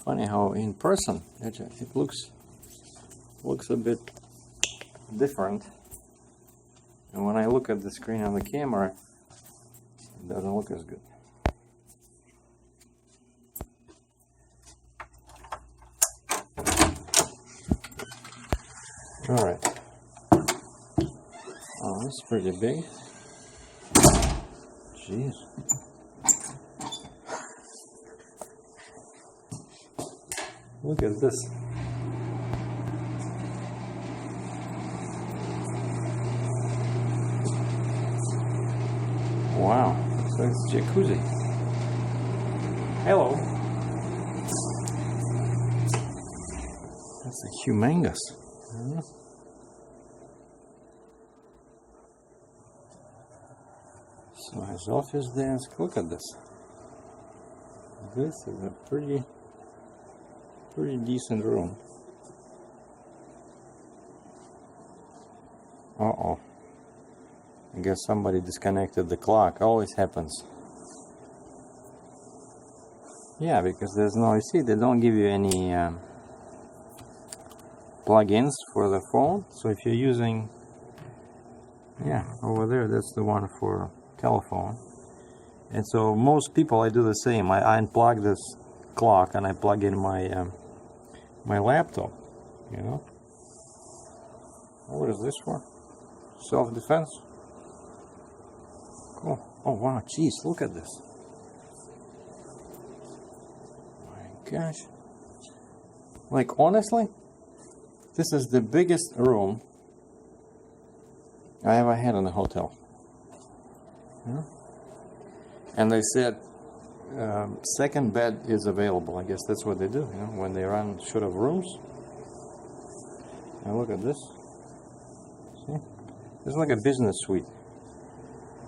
Funny how in person it looks a bit different, and when I look at the screen on the camera, it doesn't look as good. All right. Oh, that's pretty big. Jeez. Look at this. Wow, so it's jacuzzi. Hello. That's a humongous. So his office desk. Look at this. This is a pretty decent room. Uh-oh. I guess somebody disconnected the clock. Always happens. Yeah, because there's no, you see, they don't give you any plugins for the phone. So if you're using, yeah, over there, that's the one for telephone. And so most people, I do the same. I unplug this clock and I plug in my my laptop, you know. What is this for? Self-defense? Cool. Oh wow, geez, look at this. My gosh. Like, honestly, this is the biggest room I ever had in a hotel. Yeah. And they said second bed is available. I guess that's what they do, you know, when they run short of rooms. And look at this. See? This is like a business suite.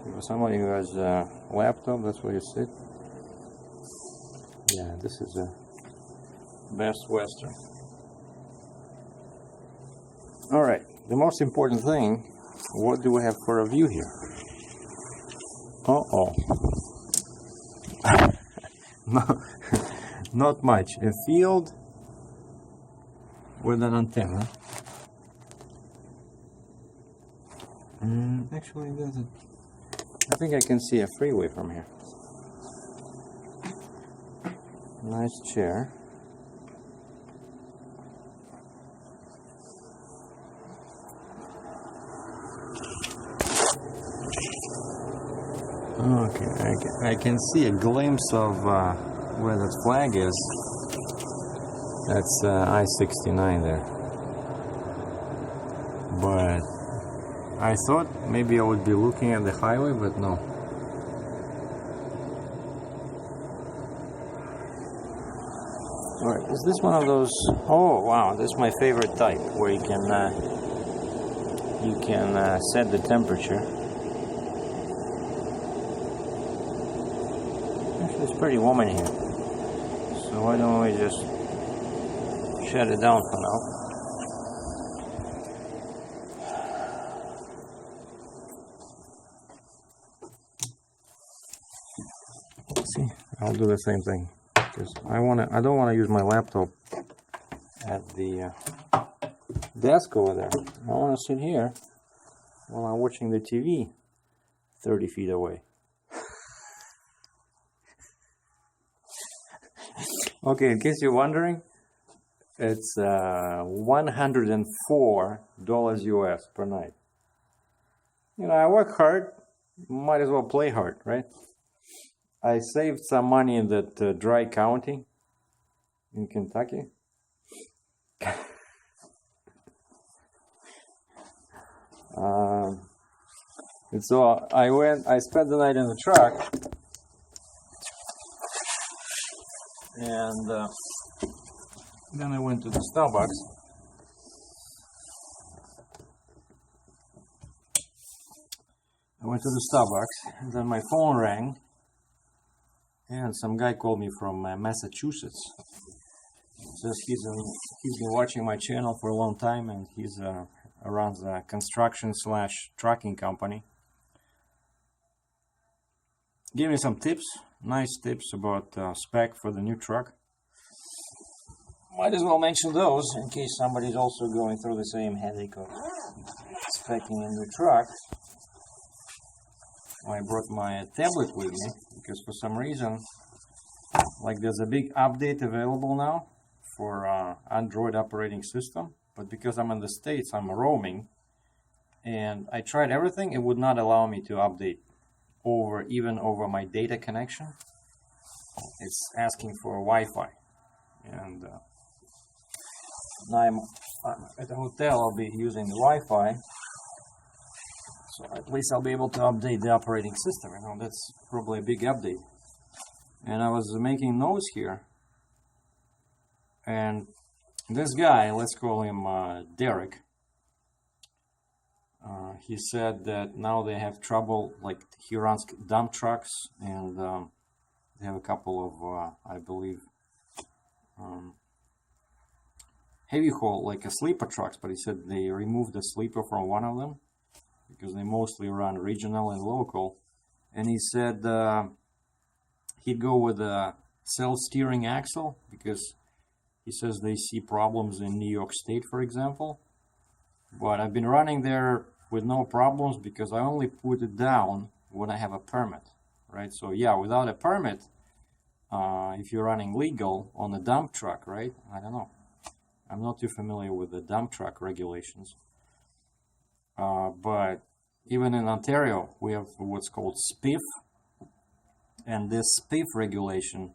For somebody who has a laptop, that's where you sit. Yeah, this is a Best Western. Alright, the most important thing, what do we have for a view here? Uh-oh. No, not much. A field with an antenna. Actually, it doesn't. I think I can see a freeway from here. Nice chair. Okay, I can see a glimpse of where that flag is. That's I-69 there. But I thought maybe I would be looking at the highway, but no. Alright, is this one of those? Oh wow, this is my favorite type, where you can set the temperature. Actually, it's pretty warm in here, so why don't we just shut it down for now? See, I'll do the same thing because I don't want to use my laptop at the desk over there. I want to sit here while I'm watching the TV 30 feet away. Okay, in case you're wondering, it's $104 US per night. You know, I work hard, might as well play hard, right? I saved some money in that dry county in Kentucky. And so I spent the night in the truck, and then I went to the Starbucks. And then my phone rang, and some guy called me from Massachusetts. Says he's been watching my channel for a long time, and he's runs a construction/trucking company. Gave me some tips, nice tips about spec for the new truck. might as well mention those in case somebody's also going through the same headache of specing a new truck. I brought my tablet with me because for some reason, like, there's a big update available now for Android operating system, but because I'm in the States, I'm roaming, and I tried everything. It would not allow me to update even over my data connection. It's asking for Wi-Fi, and now I'm at the hotel. I'll be using the Wi-Fi, so at least I'll be able to update the operating system. You know, that's probably a big update. And I was making notes here, and this guy, let's call him Derek, he said that now they have trouble, like he runs dump trucks, and they have a couple of, I believe, heavy haul, like a sleeper trucks, but he said they removed the sleeper from one of them because they mostly run regional and local. And he said he'd go with a self-steering axle because he says they see problems in New York State, for example. But I've been running there with no problems because I only put it down when I have a permit, right? So yeah, without a permit, if you're running legal on a dump truck, right? I don't know. I'm not too familiar with the dump truck regulations. But even in Ontario, we have what's called SPIF. And this SPIF regulation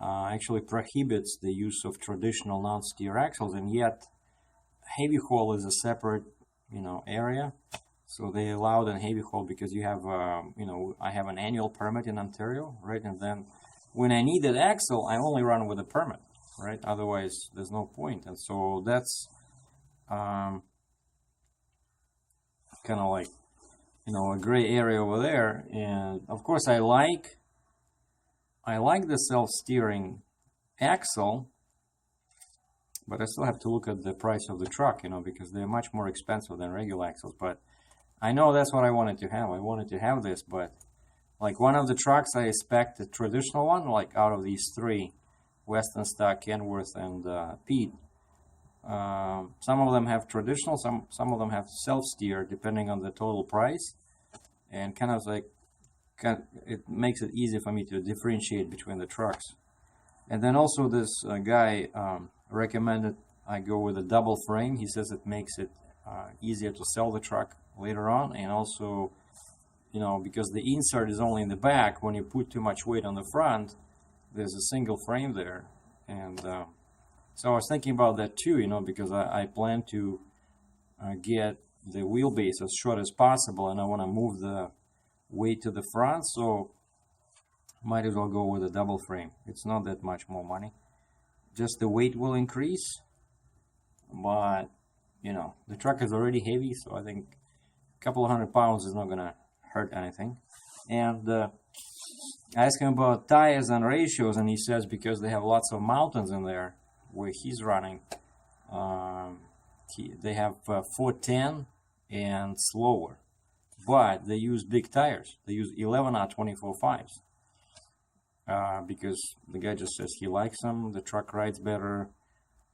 actually prohibits the use of traditional non-steer axles, and yet heavy haul is a separate, area. So they allowed a heavy haul because you have, I have an annual permit in Ontario, right? And then when I need that axle, I only run with a permit, right? Otherwise, there's no point. And so that's kind of like, a gray area over there. And of course, I like the self-steering axle, but I still have to look at the price of the truck, because they're much more expensive than regular axles. But I know that's what I wanted to have. I wanted to have this, but like one of the trucks, I expect the traditional one, like out of these three, Western Star, Kenworth, and Pete. Some of them have traditional, some of them have self-steer, depending on the total price, and kind of like it makes it easy for me to differentiate between the trucks. And then also this guy recommended I go with a double frame. He says it makes it easier to sell the truck later on, and also, because the insert is only in the back, when you put too much weight on the front, there's a single frame there. And so I was thinking about that too, because I plan to get the wheelbase as short as possible, and I want to move the weight to the front, so might as well go with a double frame. It's not that much more money. Just the weight will increase, but the truck is already heavy, so I think a couple of 100 pounds is not gonna hurt anything. And I asked him about tires and ratios, and he says because they have lots of mountains in there where he's running, they have 410 and slower, but they use big tires. They use 11-aught 24.5s. Because the guy just says he likes them, the truck rides better,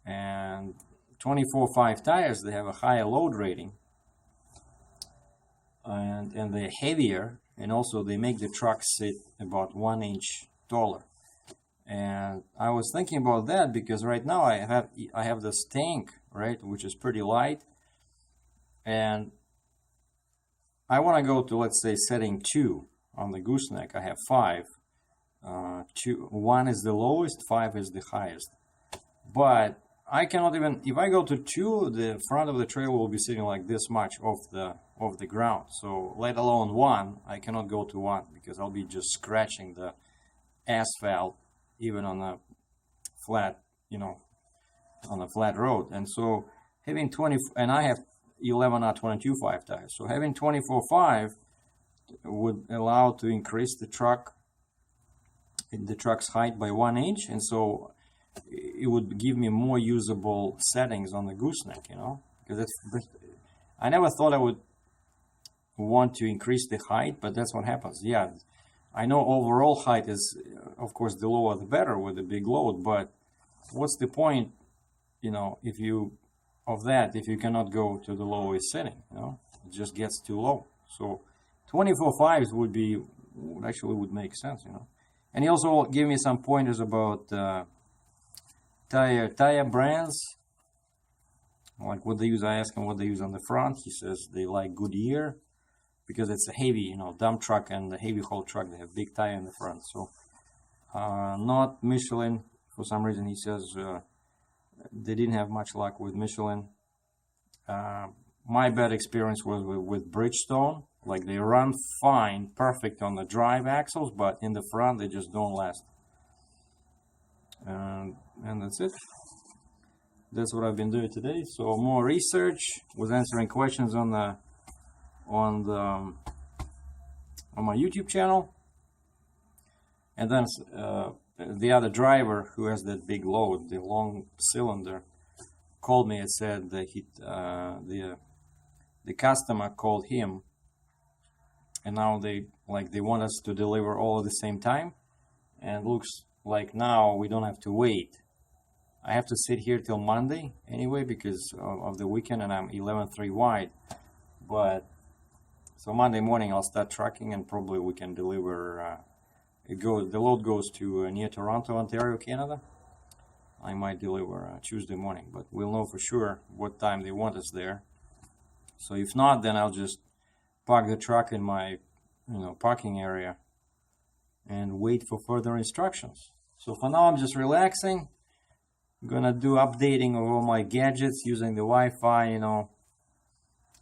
and 24.5 tires, they have a higher load rating, and they're heavier, and also they make the truck sit about 1 inch taller. And I was thinking about that because right now I have this tank, right, which is pretty light, and I want to go to, let's say, setting 2 on the gooseneck. I have 5. 1 is the lowest, 5 is the highest. But I cannot even, if I go to 2, the front of the trailer will be sitting like this much off the ground. So let alone 1, I cannot go to 1 because I'll be just scratching the asphalt even on a flat, on a flat road. And so having 20, and I have 11-aught 22.5 tires. So having 24.5 would allow to increase the truck's height by 1 inch, and so it would give me more usable settings on the gooseneck, because I never thought I would want to increase the height, but that's what happens. Yeah, I know overall height is, of course, the lower the better with the big load, but what's the point you know, if you cannot go to the lowest setting, you know, it just gets too low. So 24.5s would make sense, you know. And he also gave me some pointers about tire brands, like what they use. I asked him what they use on the front. He says they like Goodyear because it's a heavy, you know, dump truck and the heavy haul truck. They have big tire in the front. So not Michelin. For some reason, he says they didn't have much luck with Michelin. My bad experience was with Bridgestone. Like, they run fine, perfect on the drive axles, but in the front they just don't last. And that's it. That's what I've been doing today. So more research, was answering questions on my YouTube channel, and then the other driver who has that big load, the long cylinder, called me and said that the customer called him, and now they want us to deliver all at the same time, and looks like now we don't have to wait. I have to sit here till Monday anyway because of the weekend, and I'm 11.3 wide. But so Monday morning I'll start trucking, and probably we can deliver. The load goes to near Toronto, Ontario, Canada. I might deliver Tuesday morning, but we'll know for sure what time they want us there. So if not, then I'll just park the truck in my, parking area and wait for further instructions. So for now, I'm just relaxing. I'm gonna do updating of all my gadgets using the Wi-Fi,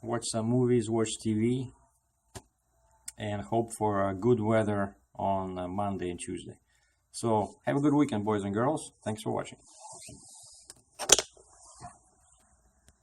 watch some movies, watch TV, and hope for good weather on Monday and Tuesday. So have a good weekend, boys and girls. Thanks for watching.